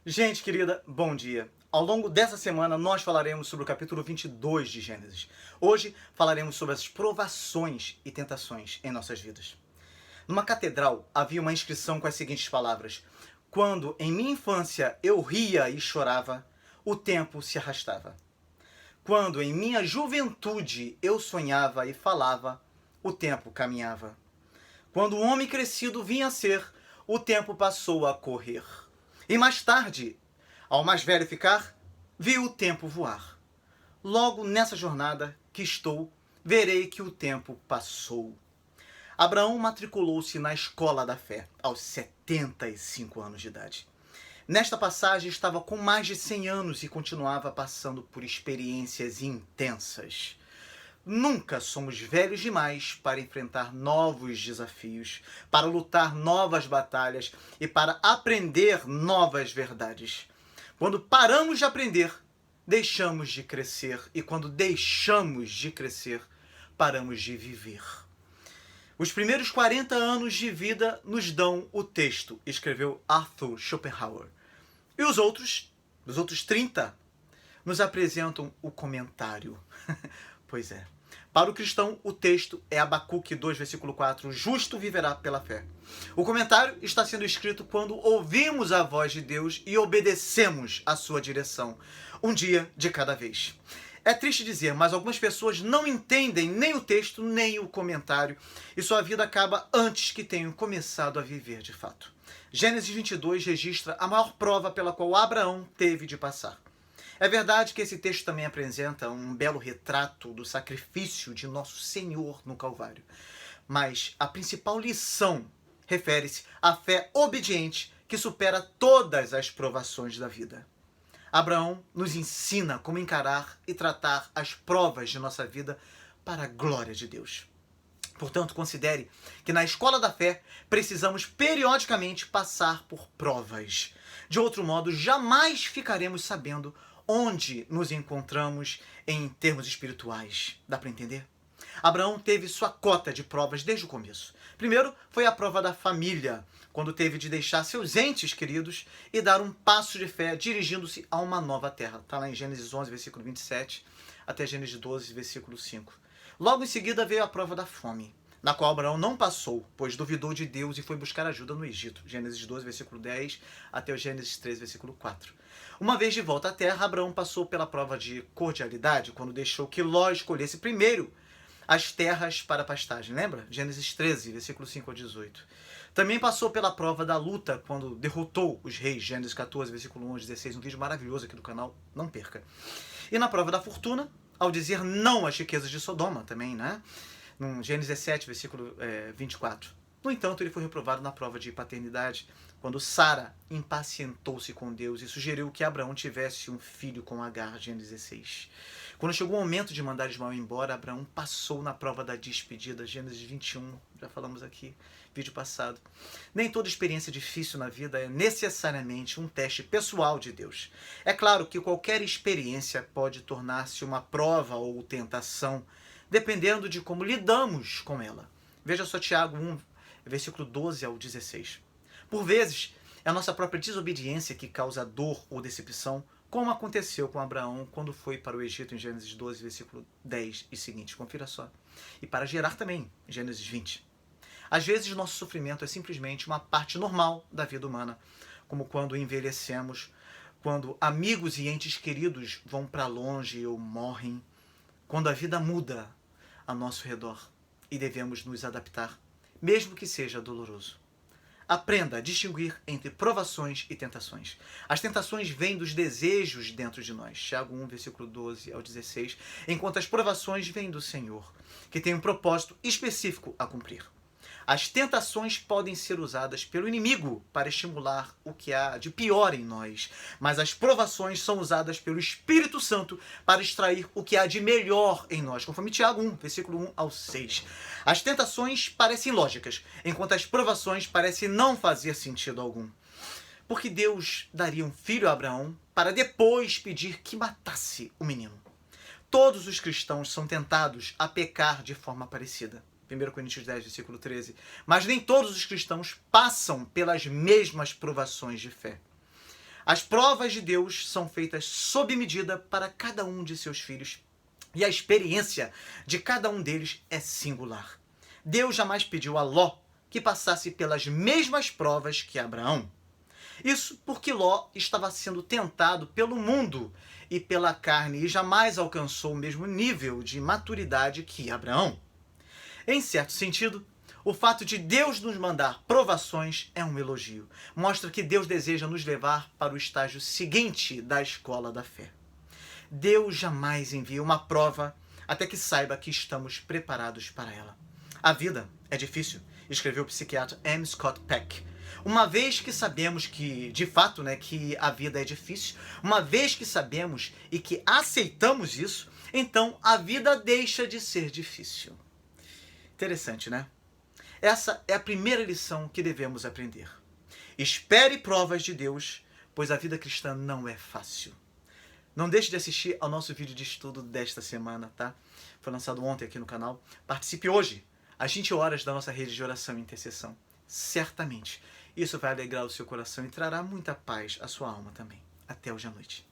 Gente querida, bom dia. Ao longo dessa semana nós falaremos sobre o capítulo 22 de Gênesis. Hoje falaremos sobre as provações e tentações em nossas vidas. Numa catedral havia uma inscrição com as seguintes palavras: quando em minha infância eu ria e chorava, o tempo se arrastava. Quando em minha juventude eu sonhava e falava, o tempo caminhava. Quando o homem crescido vinha a ser, o tempo passou a correr. E mais tarde, ao mais velho ficar, vi o tempo voar. Logo nessa jornada que estou, verei que o tempo passou. Abraão matriculou-se na escola da fé aos 75 anos de idade. Nesta passagem estava com mais de 100 anos e continuava passando por experiências intensas. Nunca somos velhos demais para enfrentar novos desafios, para lutar novas batalhas e para aprender novas verdades. Quando paramos de aprender, deixamos de crescer, e quando deixamos de crescer, paramos de viver. Os primeiros 40 anos de vida nos dão o texto, escreveu Arthur Schopenhauer. E os outros 30, nos apresentam o comentário. Pois é. Para o cristão, o texto é Abacuque 2, versículo 4, o justo viverá pela fé. O comentário está sendo escrito quando ouvimos a voz de Deus e obedecemos a sua direção, um dia de cada vez. É triste dizer, mas algumas pessoas não entendem nem o texto, nem o comentário, e sua vida acaba antes que tenham começado a viver de fato. Gênesis 22 registra a maior prova pela qual Abraão teve de passar. É verdade que esse texto também apresenta um belo retrato do sacrifício de nosso Senhor no Calvário. Mas a principal lição refere-se à fé obediente que supera todas as provações da vida. Abraão nos ensina como encarar e tratar as provas de nossa vida para a glória de Deus. Portanto, considere que na escola da fé precisamos periodicamente passar por provas. De outro modo, jamais ficaremos sabendo onde nos encontramos em termos espirituais. Dá para entender? Abraão teve sua cota de provas desde o começo. Primeiro foi a prova da família, quando teve de deixar seus entes queridos e dar um passo de fé dirigindo-se a uma nova terra. Está lá em Gênesis 11, versículo 27, até Gênesis 12, versículo 5. Logo em seguida veio a prova da fome, na qual Abraão não passou, pois duvidou de Deus e foi buscar ajuda no Egito. Gênesis 12, versículo 10, até o Gênesis 13, versículo 4. Uma vez de volta à terra, Abraão passou pela prova de cordialidade, quando deixou que Ló escolhesse primeiro as terras para pastagem. Lembra? Gênesis 13, versículo 5 ao 18. Também passou pela prova da luta, quando derrotou os reis. Gênesis 14, versículo 1 ao 16. Um vídeo maravilhoso aqui do canal, não perca. E na prova da fortuna, ao dizer não às riquezas de Sodoma também, né? No Gênesis 17, versículo 24. No entanto, ele foi reprovado na prova de paternidade, quando Sara impacientou-se com Deus e sugeriu que Abraão tivesse um filho com Agar, Gênesis 16. Quando chegou o momento de mandar Ismael embora, Abraão passou na prova da despedida, Gênesis 21, já falamos aqui, vídeo passado. Nem toda experiência difícil na vida é necessariamente um teste pessoal de Deus. É claro que qualquer experiência pode tornar-se uma prova ou tentação, dependendo de como lidamos com ela. Veja só Tiago 1, versículo 12 ao 16. Por vezes, é a nossa própria desobediência que causa dor ou decepção, como aconteceu com Abraão quando foi para o Egito em Gênesis 12, versículo 10 e seguinte. Confira só. E para Gerar também, em Gênesis 20. Às vezes, nosso sofrimento é simplesmente uma parte normal da vida humana, como quando envelhecemos, quando amigos e entes queridos vão para longe ou morrem, quando a vida muda a nosso redor e devemos nos adaptar, mesmo que seja doloroso. Aprenda a distinguir entre provações e tentações. As tentações vêm dos desejos dentro de nós. Tiago 1, versículo 12 ao 16. Enquanto as provações vêm do Senhor, que tem um propósito específico a cumprir. As tentações podem ser usadas pelo inimigo para estimular o que há de pior em nós, mas as provações são usadas pelo Espírito Santo para extrair o que há de melhor em nós, conforme Tiago 1, versículo 1 ao 6. As tentações parecem lógicas, enquanto as provações parecem não fazer sentido algum. Porque Deus daria um filho a Abraão para depois pedir que matasse o menino. Todos os cristãos são tentados a pecar de forma parecida. 1 Coríntios 10, versículo 13. Mas nem todos os cristãos passam pelas mesmas provações de fé. As provas de Deus são feitas sob medida para cada um de seus filhos, e a experiência de cada um deles é singular. Deus jamais pediu a Ló que passasse pelas mesmas provas que Abraão. Isso porque Ló estava sendo tentado pelo mundo e pela carne e jamais alcançou o mesmo nível de maturidade que Abraão. Em certo sentido, o fato de Deus nos mandar provações é um elogio. Mostra que Deus deseja nos levar para o estágio seguinte da escola da fé. Deus jamais envia uma prova até que saiba que estamos preparados para ela. A vida é difícil, escreveu o psiquiatra M. Scott Peck. Uma vez que sabemos que, de fato, que a vida é difícil, uma vez que sabemos e que aceitamos isso, então a vida deixa de ser difícil. Interessante, né? Essa é a primeira lição que devemos aprender. Espere provas de Deus, pois a vida cristã não é fácil. Não deixe de assistir ao nosso vídeo de estudo desta semana, tá? Foi lançado ontem aqui no canal. Participe hoje, às 20 horas, da nossa rede de oração e intercessão. Certamente, isso vai alegrar o seu coração e trará muita paz à sua alma também. Até hoje à noite.